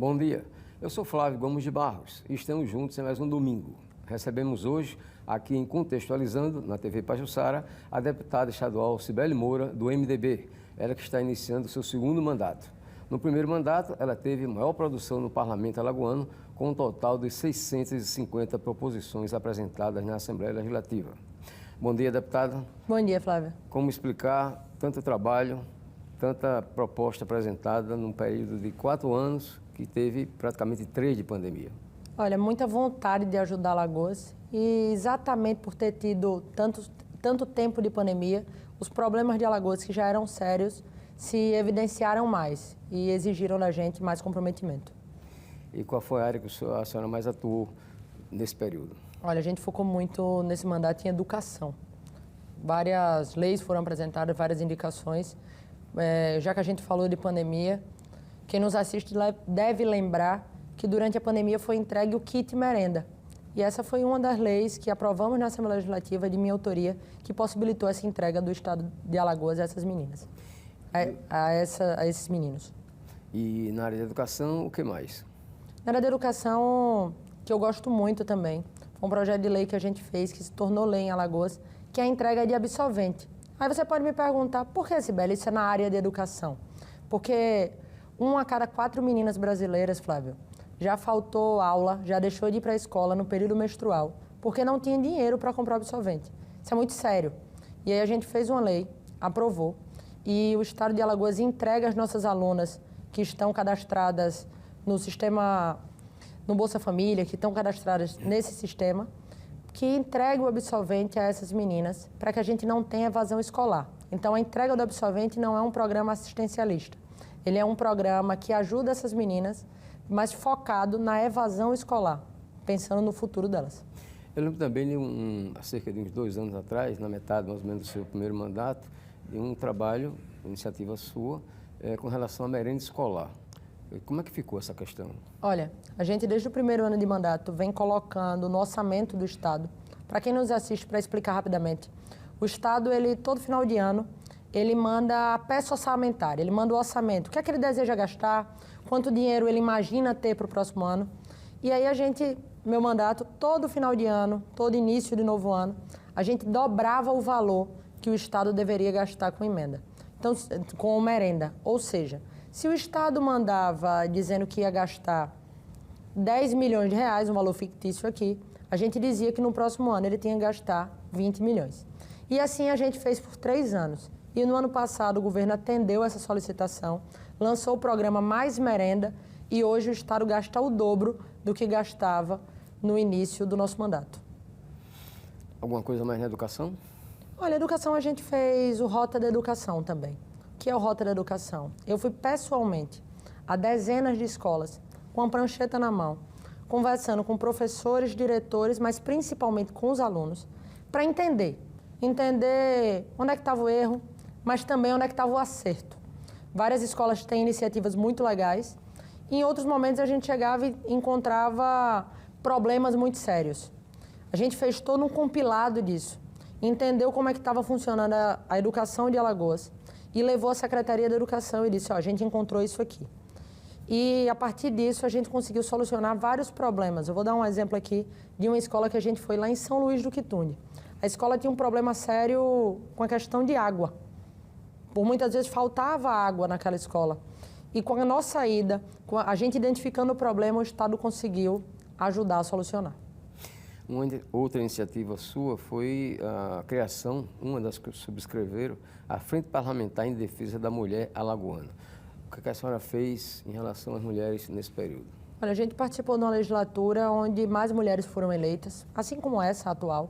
Bom dia, eu sou Flávio Gomes de Barros e estamos juntos em mais um domingo. Recebemos hoje, aqui em Contextualizando, na TV Pajuçara, a deputada estadual Cibele Moura, do MDB, ela que está iniciando seu segundo mandato. No primeiro mandato, ela teve maior produção no Parlamento Alagoano, com um total de 650 proposições apresentadas na Assembleia Legislativa. Bom dia, deputada. Bom dia, Flávia. Como explicar tanto trabalho, tanta proposta apresentada num período de 4 anos, que teve praticamente 3 de pandemia? Olha, muita vontade de ajudar Alagoas e exatamente por ter tido tanto tempo de pandemia, os problemas de Alagoas que já eram sérios se evidenciaram mais e exigiram da gente mais comprometimento. E qual foi a área que a senhora mais atuou nesse período? Olha, a gente focou muito nesse mandato em educação. Várias leis foram apresentadas, várias indicações. Já que a gente falou de pandemia, quem nos assiste deve lembrar que durante a pandemia foi entregue o kit merenda. E essa foi uma das leis que aprovamos na Assembleia Legislativa de minha autoria, que possibilitou essa entrega do Estado de Alagoas a essas meninas, a esses meninos. E na área de educação, o que mais? Na área da educação, que eu gosto muito também, foi um projeto de lei que a gente fez, que se tornou lei em Alagoas, que é a entrega de absolvente. Aí você pode me perguntar, por que, Cibele, isso é na área de educação? Porque 1 a cada 4 meninas brasileiras, Flávio, já faltou aula, já deixou de ir para a escola no período menstrual, porque não tinha dinheiro para comprar absolvente. Isso é muito sério. E aí a gente fez uma lei, aprovou, e o Estado de Alagoas entrega às nossas alunas que estão cadastradas no sistema, no Bolsa Família, que estão cadastradas nesse sistema, que entrega o absolvente a essas meninas para que a gente não tenha evasão escolar. Então, a entrega do absolvente não é um programa assistencialista. Ele é um programa que ajuda essas meninas, mas focado na evasão escolar, pensando no futuro delas. Eu lembro também, há cerca de uns 2 anos atrás, na metade mais ou menos do seu primeiro mandato, de um trabalho, iniciativa sua, com relação à merenda escolar. Como é que ficou essa questão? Olha, a gente desde o primeiro ano de mandato vem colocando no orçamento do Estado. Para quem nos assiste, para explicar rapidamente, o Estado, ele todo final de ano, ele manda a peça orçamentária, ele manda o orçamento, o que é que ele deseja gastar, quanto dinheiro ele imagina ter para o próximo ano. E aí a gente, meu mandato, todo final de ano, todo início de novo ano, a gente dobrava o valor que o Estado deveria gastar com emenda, então, com merenda. Ou seja, se o Estado mandava dizendo que ia gastar 10 milhões de reais, um valor fictício aqui, a gente dizia que no próximo ano ele tinha que gastar 20 milhões. E assim a gente fez por 3 anos. E no ano passado o governo atendeu essa solicitação, lançou o programa Mais Merenda e hoje o Estado gasta o dobro do que gastava no início do nosso mandato. Alguma coisa mais na educação? Olha, a educação a gente fez o Rota da Educação também. O que é o Rota da Educação? Eu fui pessoalmente a dezenas de escolas, com a prancheta na mão, conversando com professores, diretores, mas principalmente com os alunos, para entender onde é que estava o erro, mas também onde é que estava o acerto. Várias escolas têm iniciativas muito legais, e em outros momentos a gente chegava e encontrava problemas muito sérios. A gente fez todo um compilado disso, entendeu como é que estava funcionando a educação de Alagoas e levou a Secretaria da Educação e disse, a gente encontrou isso aqui. E a partir disso a gente conseguiu solucionar vários problemas. Eu vou dar um exemplo aqui de uma escola que a gente foi lá em São Luís do Quitunde. A escola tinha um problema sério com a questão de água. Por muitas vezes faltava água naquela escola. E com a nossa ida, com a gente identificando o problema, o Estado conseguiu ajudar a solucionar. Uma outra iniciativa sua foi a criação, uma das que subscreveram, a Frente Parlamentar em Defesa da Mulher Alagoana. O que a senhora fez em relação às mulheres nesse período? Olha, a gente participou de uma legislatura onde mais mulheres foram eleitas, assim como essa atual.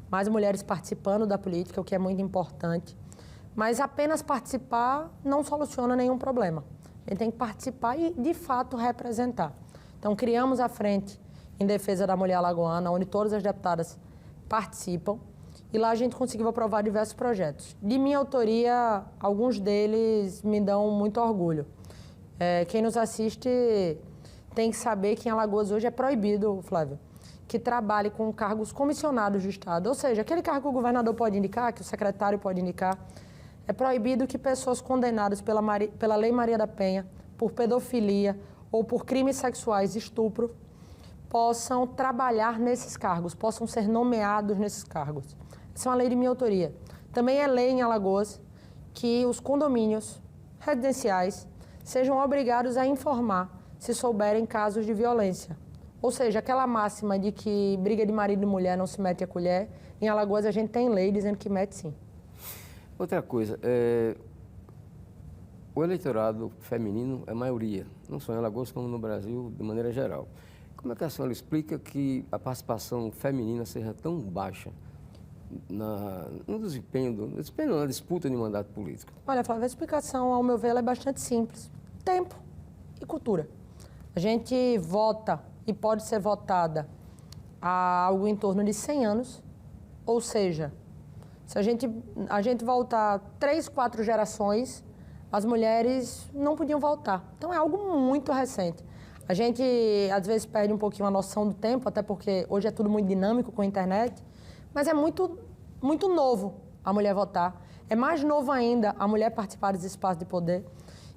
Mais mulheres participando da política, o que é muito importante. Mas apenas participar não soluciona nenhum problema. A gente tem que participar e, de fato, representar. Então, criamos a Frente em Defesa da Mulher Alagoana, onde todas as deputadas participam. E lá a gente conseguiu aprovar diversos projetos. De minha autoria, alguns deles me dão muito orgulho. Quem nos assiste tem que saber que em Alagoas hoje é proibido, Flávio, que trabalhe com cargos comissionados do Estado. Ou seja, aquele cargo que o governador pode indicar, que o secretário pode indicar, é proibido que pessoas condenadas pela Lei Maria da Penha por pedofilia ou por crimes sexuais e estupro possam trabalhar nesses cargos, possam ser nomeados nesses cargos. Essa é uma lei de minha autoria. Também é lei em Alagoas que os condomínios residenciais sejam obrigados a informar se souberem casos de violência. Ou seja, aquela máxima de que briga de marido e mulher não se mete a colher, em Alagoas a gente tem lei dizendo que mete sim. Outra coisa, o eleitorado feminino é maioria, não só em Alagoas como no Brasil de maneira geral. Como é que a senhora explica que a participação feminina seja tão baixa no desempenho, na disputa de mandato político? Olha, Flávia, a explicação, ao meu ver, ela é bastante simples. Tempo e cultura. A gente vota e pode ser votada há algo em torno de 100 anos, ou seja, se a gente voltar 3, 4 gerações, as mulheres não podiam votar. Então é algo muito recente. A gente, às vezes, perde um pouquinho a noção do tempo, até porque hoje é tudo muito dinâmico com a internet, mas é muito, muito novo a mulher votar. É mais novo ainda a mulher participar dos espaços de poder.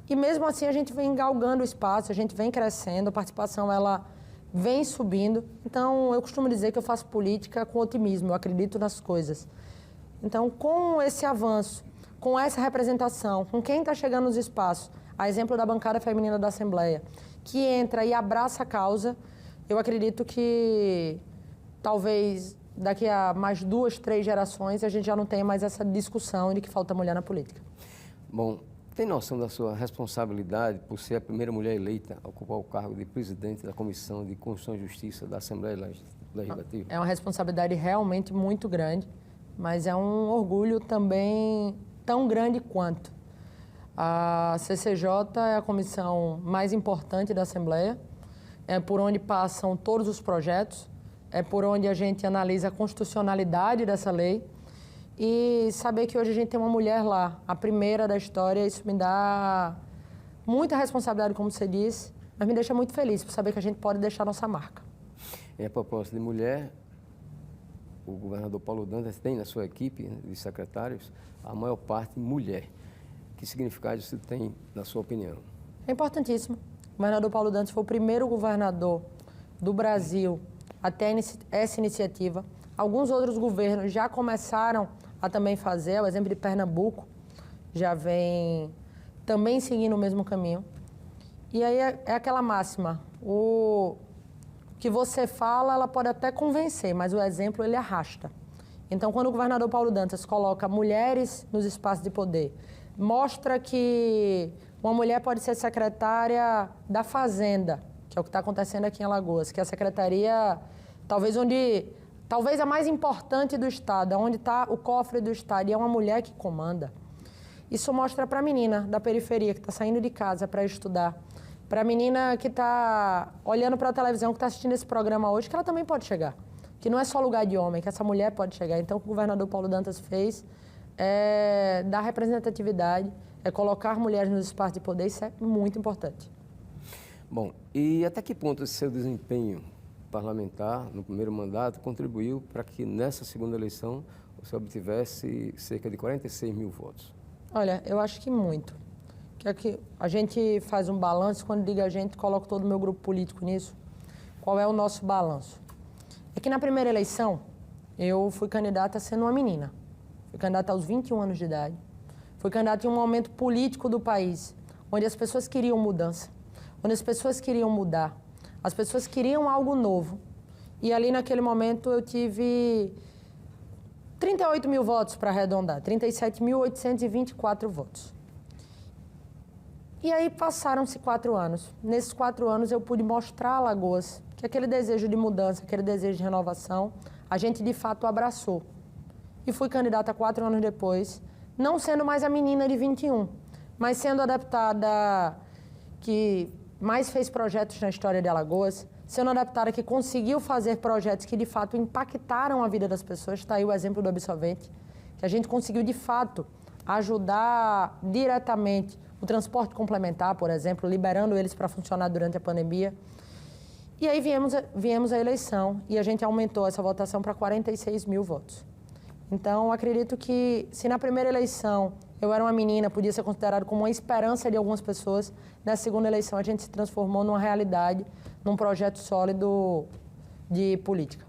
E mesmo assim a gente vem galgando o espaço, a gente vem crescendo, a participação ela vem subindo. Então eu costumo dizer que eu faço política com otimismo, eu acredito nas coisas. Então com esse avanço, com essa representação, com quem está chegando nos espaços, a exemplo da bancada feminina da Assembleia, que entra e abraça a causa, eu acredito que talvez daqui a mais 2, 3 gerações a gente já não tenha mais essa discussão de que falta mulher na política. Bom, tem noção da sua responsabilidade por ser a primeira mulher eleita a ocupar o cargo de presidente da Comissão de Constituição e Justiça da Assembleia Legislativa? É uma responsabilidade realmente muito grande, mas é um orgulho também tão grande quanto. A CCJ é a comissão mais importante da Assembleia, é por onde passam todos os projetos, é por onde a gente analisa a constitucionalidade dessa lei. E saber que hoje a gente tem uma mulher lá, a primeira da história, isso me dá muita responsabilidade, como você disse, mas me deixa muito feliz por saber que a gente pode deixar nossa marca. E a propósito de mulher, o governador Paulo Dantas tem na sua equipe de secretários a maior parte mulher. Que significado isso tem, na sua opinião? É importantíssimo. O governador Paulo Dantas foi o primeiro governador do Brasil a ter essa iniciativa. Alguns outros governos já começaram a também fazer, o exemplo de Pernambuco já vem também seguindo o mesmo caminho. E aí é aquela máxima, o que você fala, ela pode até convencer, mas o exemplo ele arrasta. Então, quando o governador Paulo Dantas coloca mulheres nos espaços de poder, mostra que uma mulher pode ser secretária da Fazenda, que é o que está acontecendo aqui em Alagoas, que é a secretaria, talvez a mais importante do Estado, onde está o cofre do Estado, e é uma mulher que comanda. Isso mostra para a menina da periferia que está saindo de casa para estudar, para a menina que está olhando para a televisão, que está assistindo esse programa hoje, que ela também pode chegar. Que não é só lugar de homem, que essa mulher pode chegar. Então, o que o governador Paulo Dantas fez é dar representatividade, é colocar mulheres nos espaços de poder, isso é muito importante. Bom, e até que ponto esse seu desempenho parlamentar no primeiro mandato contribuiu para que nessa segunda eleição você obtivesse cerca de 46 mil votos? Olha, eu acho que muito. Que a gente faz um balanço, quando digo a gente, coloco todo o meu grupo político nisso. Qual é o nosso balanço? É que na primeira eleição, eu fui candidata sendo uma menina. Fui candidata aos 21 anos de idade. Fui candidata em um momento político do país, onde as pessoas queriam mudança, onde as pessoas queriam mudar, as pessoas queriam algo novo. E ali naquele momento eu tive 38 mil votos para arredondar, 37.824 votos. E aí passaram-se 4 anos. Nesses 4 anos eu pude mostrar a Alagoas que aquele desejo de mudança, aquele desejo de renovação, a gente de fato abraçou. E fui candidata 4 anos depois, não sendo mais a menina de 21, mas sendo a deputada que mais fez projetos na história de Alagoas, sendo a deputada que conseguiu fazer projetos que de fato impactaram a vida das pessoas. Está aí o exemplo do Absolvente, que a gente conseguiu de fato ajudar diretamente o transporte complementar, por exemplo, liberando eles para funcionar durante a pandemia. E aí viemos a eleição e a gente aumentou essa votação para 46 mil votos. Então, acredito que se na primeira eleição Eu era uma menina, podia ser considerado como uma esperança de algumas pessoas. Na segunda eleição, a gente se transformou numa realidade, num projeto sólido de política.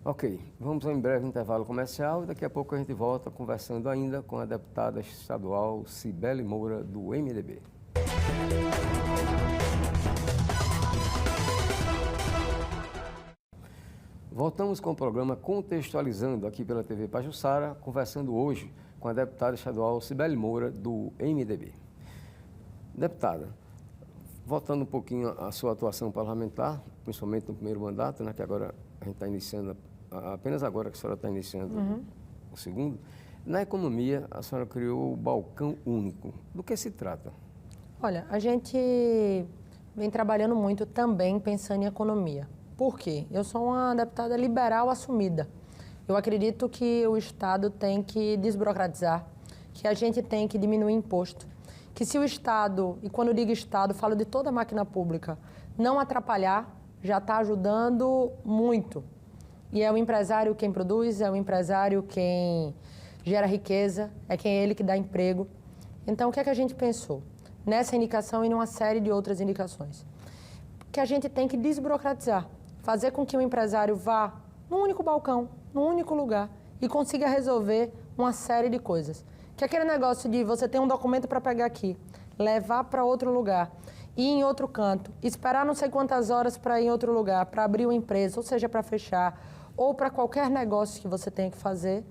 Ok, vamos a um breve intervalo comercial e daqui a pouco a gente volta conversando ainda com a deputada estadual Cibele Moura, do MDB. Voltamos com o programa Contextualizando aqui pela TV Pajuçara, conversando hoje com a deputada estadual Cibele Moura, do MDB. Deputada, voltando um pouquinho à sua atuação parlamentar, principalmente no primeiro mandato, né, que agora a gente está iniciando, apenas agora que a senhora está iniciando o segundo, na economia a senhora criou o Balcão Único. Do que se trata? Olha, a gente vem trabalhando muito também pensando em economia. Por quê? Eu sou uma deputada liberal assumida. Eu acredito que o Estado tem que desburocratizar, que a gente tem que diminuir imposto, que se o Estado, e quando eu digo Estado, falo de toda a máquina pública, não atrapalhar, já está ajudando muito. E é o empresário quem produz, é o empresário quem gera riqueza, é ele que dá emprego. Então, o que é que a gente pensou? Nessa indicação e numa série de outras indicações. Que a gente tem que desburocratizar, fazer com que o empresário vá num único balcão, num único lugar e consiga resolver uma série de coisas. Que aquele negócio de você ter um documento para pegar aqui, levar para outro lugar, ir em outro canto, esperar não sei quantas horas para ir em outro lugar, para abrir uma empresa, ou seja, para fechar, ou para qualquer negócio que você tenha que fazer,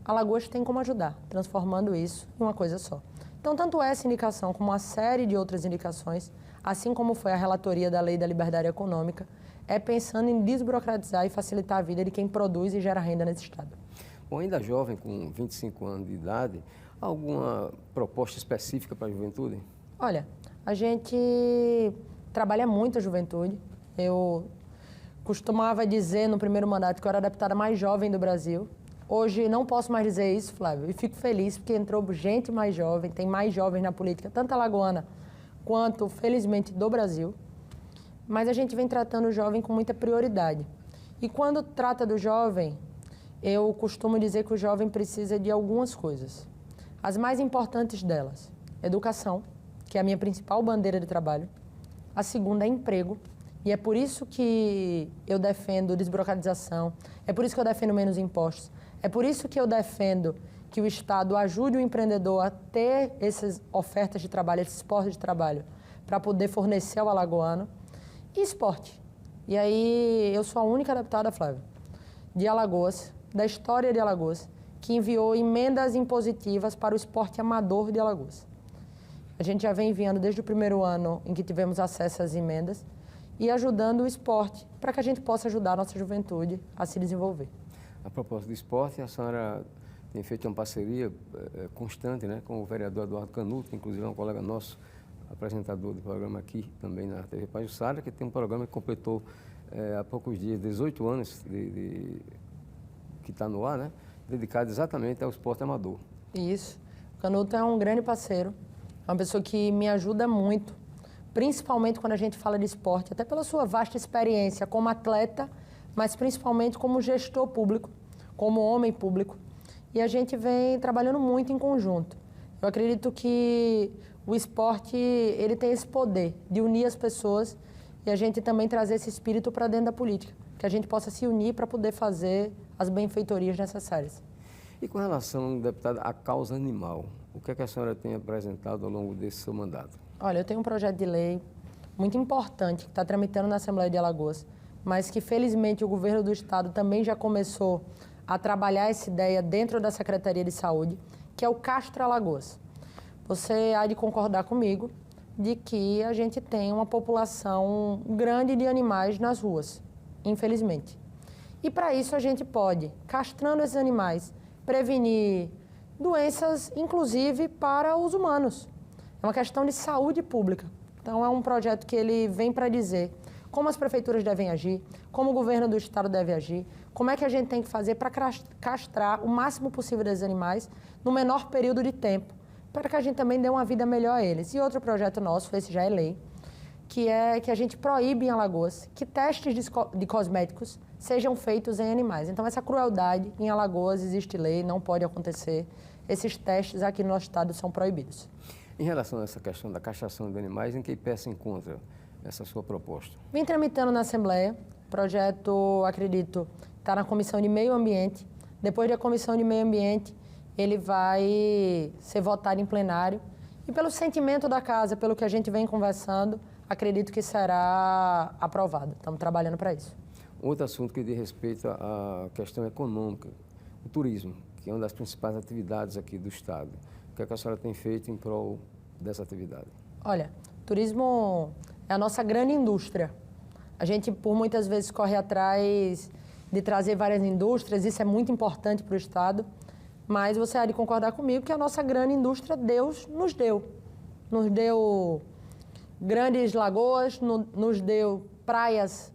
Alagoas tem como ajudar, transformando isso em uma coisa só. Então, tanto essa indicação como uma série de outras indicações, assim como foi a relatoria da Lei da Liberdade Econômica, é pensando em desburocratizar e facilitar a vida de quem produz e gera renda nesse estado. Bom, ainda jovem, com 25 anos de idade, alguma proposta específica para a juventude? Olha, a gente trabalha muito a juventude. Eu costumava dizer no primeiro mandato que eu era a deputada mais jovem do Brasil. Hoje não posso mais dizer isso, Flávio, e fico feliz porque entrou gente mais jovem, tem mais jovens na política, tanto alagoana quanto, felizmente, do Brasil. Mas a gente vem tratando o jovem com muita prioridade. E quando trata do jovem, eu costumo dizer que o jovem precisa de algumas coisas. As mais importantes delas, educação, que é a minha principal bandeira de trabalho. A segunda é emprego, e é por isso que eu defendo desburocratização, é por isso que eu defendo menos impostos, é por isso que eu defendo que o Estado ajude o empreendedor a ter essas ofertas de trabalho, esses postos de trabalho, para poder fornecer ao alagoano. E esporte. E aí, eu sou a única deputada, Flávio, de Alagoas, da história de Alagoas, que enviou emendas impositivas para o esporte amador de Alagoas. A gente já vem enviando desde o primeiro ano em que tivemos acesso às emendas e ajudando o esporte para que a gente possa ajudar a nossa juventude a se desenvolver. A propósito do esporte, a senhora tem feito uma parceria constante, né, com o vereador Eduardo Canuto, que inclusive é um colega nosso, apresentador do programa aqui também na TV Pajuçara, que tem um programa que completou há poucos dias, 18 anos que está no ar, né? Dedicado exatamente ao esporte amador. Isso. O Canuto é um grande parceiro, é uma pessoa que me ajuda muito, principalmente quando a gente fala de esporte, até pela sua vasta experiência como atleta, mas principalmente como gestor público, como homem público. E a gente vem trabalhando muito em conjunto. Eu acredito que o esporte, ele tem esse poder de unir as pessoas e a gente também trazer esse espírito para dentro da política, que a gente possa se unir para poder fazer as benfeitorias necessárias. E com relação, deputada, à causa animal, o que é que a senhora tem apresentado ao longo desse seu mandato? Olha, eu tenho um projeto de lei muito importante que está tramitando na Assembleia de Alagoas, mas que felizmente o governo do estado também já começou a trabalhar essa ideia dentro da Secretaria de Saúde, que é o Castro Alagoas. Você há de concordar comigo de que a gente tem uma população grande de animais nas ruas, infelizmente. E para isso a gente pode, castrando esses animais, prevenir doenças, inclusive para os humanos. É uma questão de saúde pública. Então é um projeto que ele vem para dizer como as prefeituras devem agir, como o governo do estado deve agir, como é que a gente tem que fazer para castrar o máximo possível desses animais no menor período de tempo, para que a gente também dê uma vida melhor a eles. E outro projeto nosso, esse já é lei, que é que a gente proíbe em Alagoas que testes de cosméticos sejam feitos em animais. Então, essa crueldade em Alagoas existe lei, não pode acontecer. esses testes aqui no nosso estado são proibidos. Em relação a essa questão da castração de animais, em que pé se encontra essa sua proposta? Vim tramitando na Assembleia, o projeto, acredito, está na Comissão de Meio Ambiente. Depois da Comissão de Meio Ambiente, ele vai ser votado em plenário. E pelo sentimento da casa, pelo que a gente vem conversando, acredito que será aprovado. Estamos trabalhando para isso. Outro assunto que diz respeito à questão econômica, o turismo, que é uma das principais atividades aqui do estado. O que é que a senhora tem feito em prol dessa atividade? Olha, turismo é a nossa grande indústria. A gente, por muitas vezes, corre atrás de trazer várias indústrias, isso é muito importante para o estado, mas você há de concordar comigo que a nossa grande indústria, Deus nos deu. Nos deu grandes lagoas, nos deu praias,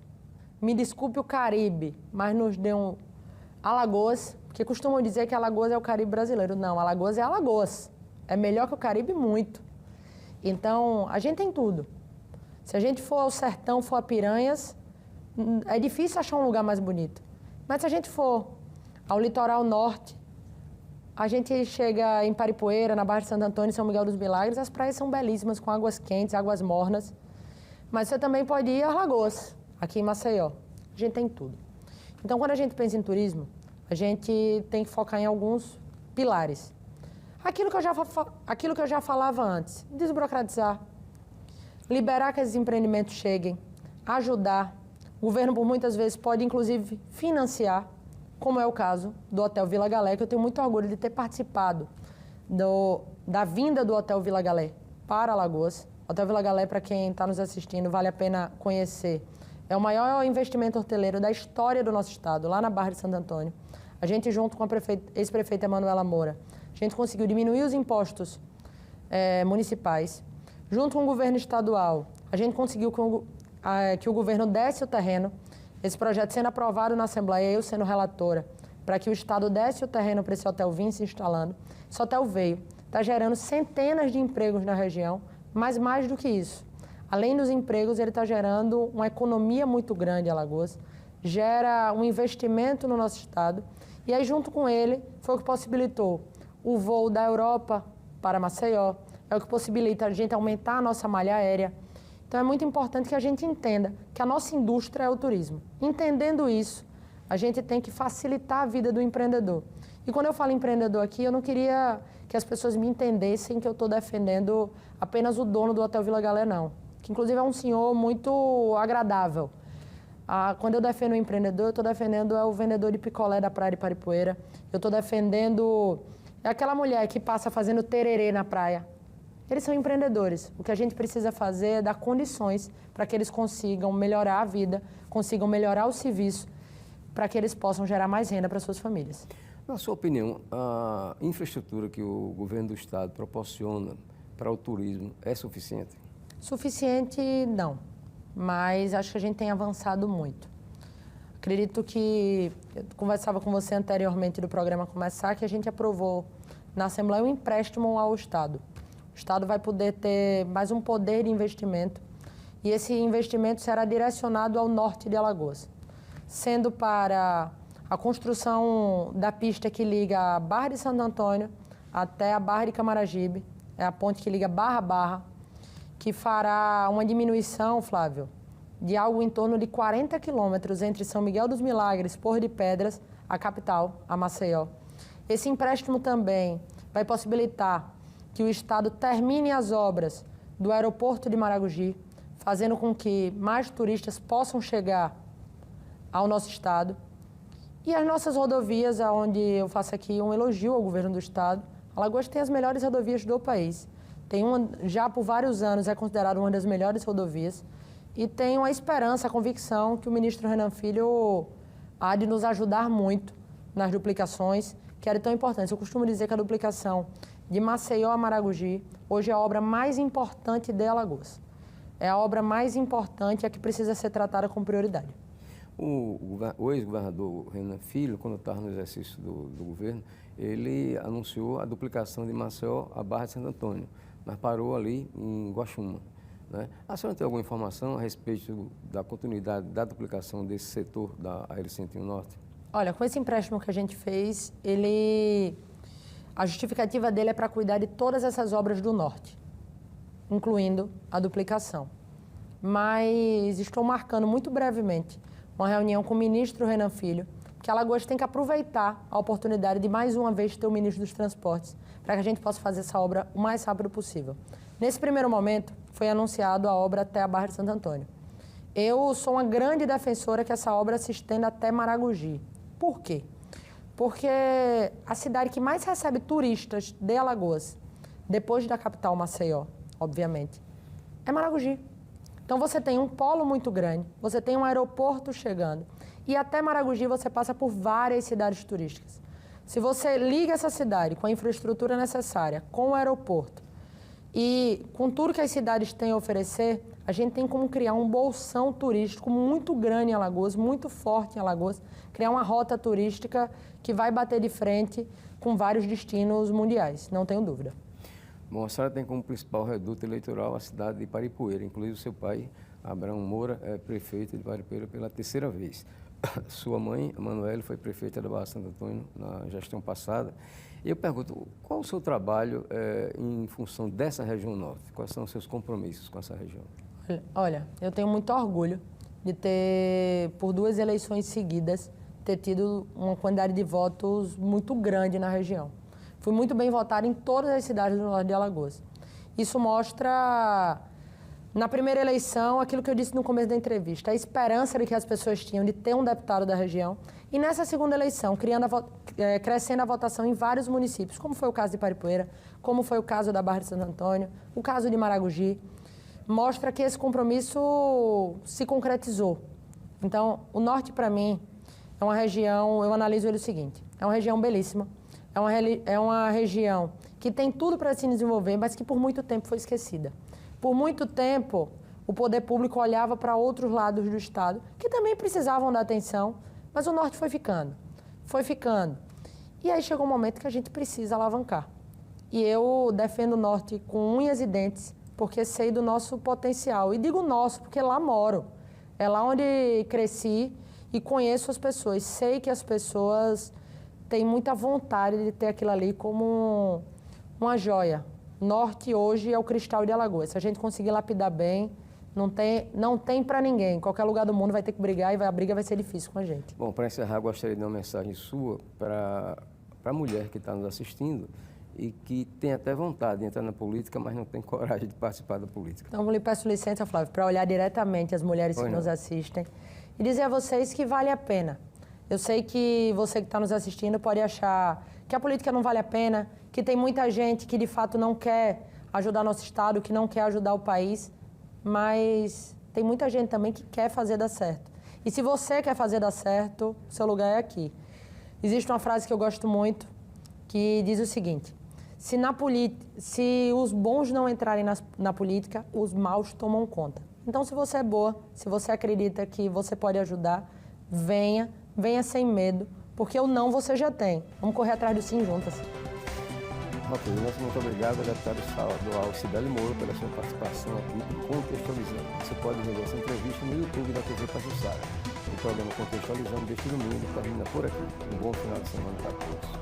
me desculpe o Caribe, mas nos deu Alagoas, porque costumam dizer que Alagoas é o Caribe brasileiro. Não, Alagoas é Alagoas. É melhor que o Caribe muito. Então, a gente tem tudo. Se a gente for ao sertão, for a Piranhas, é difícil achar um lugar mais bonito. Mas se a gente for ao litoral norte, a gente chega em Paripoeira, na Barra de Santo Antônio, São Miguel dos Milagres, as praias são belíssimas, com águas quentes, águas mornas. Mas você também pode ir a Alagoas, aqui em Maceió. A gente tem tudo. Então, quando a gente pensa em turismo, a gente tem que focar em alguns pilares. Aquilo que eu já falava antes, desburocratizar, liberar que esses empreendimentos cheguem, ajudar. O governo, por muitas vezes, pode, inclusive, financiar, como é o caso do Hotel Vila Galé, que eu tenho muito orgulho de ter participado da vinda do Hotel Vila Galé para Alagoas. O Hotel Vila Galé, para quem está nos assistindo, vale a pena conhecer. É o maior investimento hoteleiro da história do nosso estado, lá na Barra de Santo Antônio. A gente, junto com a ex-prefeita Emanuela Moura, a gente conseguiu diminuir os impostos municipais. Junto com o governo estadual, a gente conseguiu que o governo desse o terreno, esse projeto sendo aprovado na Assembleia, eu sendo relatora, para que o estado desse o terreno para esse hotel vir se instalando. Esse hotel veio, está gerando centenas de empregos na região, mas mais do que isso. Além dos empregos, ele está gerando uma economia muito grande em Alagoas, gera um investimento no nosso estado, e aí junto com ele foi o que possibilitou o voo da Europa para Maceió, é o que possibilita a gente aumentar a nossa malha aérea. Então é muito importante que a gente entenda que a nossa indústria é o turismo. Entendendo isso, a gente tem que facilitar a vida do empreendedor. E quando eu falo empreendedor aqui, eu não queria que as pessoas me entendessem que eu estou defendendo apenas o dono do Hotel Vila Galé, não. Que inclusive é um senhor muito agradável. Quando eu defendo o empreendedor, eu estou defendendo o vendedor de picolé da praia de Paripoeira. Eu estou defendendo aquela mulher que passa fazendo tererê na praia. Eles são empreendedores. O que a gente precisa fazer é dar condições para que eles consigam melhorar a vida, consigam melhorar o serviço, para que eles possam gerar mais renda para suas famílias. Na sua opinião, a infraestrutura que o governo do estado proporciona para o turismo é suficiente? Suficiente, não. Mas acho que a gente tem avançado muito. Acredito que, eu conversava com você anteriormente do programa começar, que a gente aprovou na Assembleia um empréstimo ao Estado. O Estado vai poder ter mais um poder de investimento e esse investimento será direcionado ao norte de Alagoas, sendo para a construção da pista que liga a Barra de Santo Antônio até a Barra de Camaragibe, é a ponte que liga Barra a Barra, que fará uma diminuição, Flávio, de algo em torno de 40 quilômetros entre São Miguel dos Milagres, Porto de Pedras, a capital, a Maceió. Esse empréstimo também vai possibilitar que o Estado termine as obras do aeroporto de Maragogi, fazendo com que mais turistas possam chegar ao nosso Estado. E as nossas rodovias, onde eu faço aqui um elogio ao governo do Estado, Alagoas tem as melhores rodovias do país. Tem uma, já por vários anos é considerada uma das melhores rodovias e tenho a esperança, a convicção que o ministro Renan Filho há de nos ajudar muito nas duplicações, que eram tão importantes. Eu costumo dizer que a duplicação de Maceió a Maragogi hoje é a obra mais importante de Alagoas. É a obra mais importante e a que precisa ser tratada com prioridade. O ex-governador Renan Filho, quando estava no exercício do governo, ele anunciou a duplicação de Maceió a Barra de Santo Antônio, mas parou ali em Guaxuma, né? A senhora tem alguma informação a respeito da continuidade da duplicação desse setor da AR-101 Norte? Olha, com esse empréstimo que a gente fez, A justificativa dele é para cuidar de todas essas obras do norte, incluindo a duplicação. Mas estou marcando muito brevemente uma reunião com o ministro Renan Filho, que Alagoas tem que aproveitar a oportunidade de mais uma vez ter o ministro dos Transportes, para que a gente possa fazer essa obra o mais rápido possível. Nesse primeiro momento, foi anunciado a obra até a Barra de Santo Antônio. Eu sou uma grande defensora que essa obra se estenda até Maragogi. Por quê? Porque a cidade que mais recebe turistas de Alagoas, depois da capital Maceió, obviamente, é Maragogi. Então você tem um polo muito grande, você tem um aeroporto chegando, e até Maragogi você passa por várias cidades turísticas. Se você liga essa cidade com a infraestrutura necessária, com o aeroporto, e com tudo que as cidades têm a oferecer, a gente tem como criar um bolsão turístico muito grande em Alagoas, muito forte em Alagoas, criar uma rota turística que vai bater de frente com vários destinos mundiais, não tenho dúvida. Bom, a senhora tem como principal reduto eleitoral a cidade de Paripueira. Inclusive, seu pai, Abraão Moura, é prefeito de Paripueira pela terceira vez. Sua mãe, a Manuele, foi prefeita da Barra de Santo Antônio na gestão passada. E eu pergunto, qual o seu trabalho em função dessa região norte? Quais são os seus compromissos com essa região? Olha, eu tenho muito orgulho de ter, por 2 eleições seguidas, ter tido uma quantidade de votos muito grande na região. Fui muito bem votada em todas as cidades do norte de Alagoas. Isso mostra, na primeira eleição, aquilo que eu disse no começo da entrevista, a esperança de que as pessoas tinham de ter um deputado da região. E nessa segunda eleição, crescendo a votação em vários municípios, como foi o caso de Paripueira, como foi o caso da Barra de Santo Antônio, o caso de Maragogi, mostra que esse compromisso se concretizou. Então, o norte, para mim, é uma região, eu analiso ele o seguinte, é uma região belíssima, é uma região que tem tudo para se desenvolver, mas que por muito tempo foi esquecida. Por muito tempo, o poder público olhava para outros lados do estado, que também precisavam da atenção, mas o norte foi ficando. E aí chegou um momento que a gente precisa alavancar. E eu defendo o norte com unhas e dentes, porque sei do nosso potencial. E digo nosso, porque lá moro. É lá onde cresci e conheço as pessoas. Sei que as pessoas têm muita vontade de ter aquilo ali como uma joia. Norte hoje é o cristal de Alagoas. Se a gente conseguir lapidar bem, não tem para ninguém. Em qualquer lugar do mundo vai ter que brigar e a briga vai ser difícil com a gente. Bom, para encerrar, gostaria de dar uma mensagem sua para a mulher que está nos assistindo e que tem até vontade de entrar na política, mas não tem coragem de participar da política. Então, eu lhe peço licença, Flávio, para olhar diretamente as mulheres que nos assistem e dizer a vocês que vale a pena. Eu sei que você que está nos assistindo pode achar que a política não vale a pena, que tem muita gente que de fato não quer ajudar nosso estado, que não quer ajudar o país, mas tem muita gente também que quer fazer dar certo. E se você quer fazer dar certo, o seu lugar é aqui. Existe uma frase que eu gosto muito, que diz o seguinte, se os bons não entrarem na política, os maus tomam conta. Então, se você é boa, se você acredita que você pode ajudar, venha sem medo, porque o não você já tem. Vamos correr atrás do sim juntas. Ok, muito obrigado, deputado estadual Cibele Moura, pela sua participação aqui Contextualizando. Você pode ver essa entrevista no YouTube da TV Pajuçara. O programa Contextualizando deste domingo termina por aqui. Um bom final de semana para todos.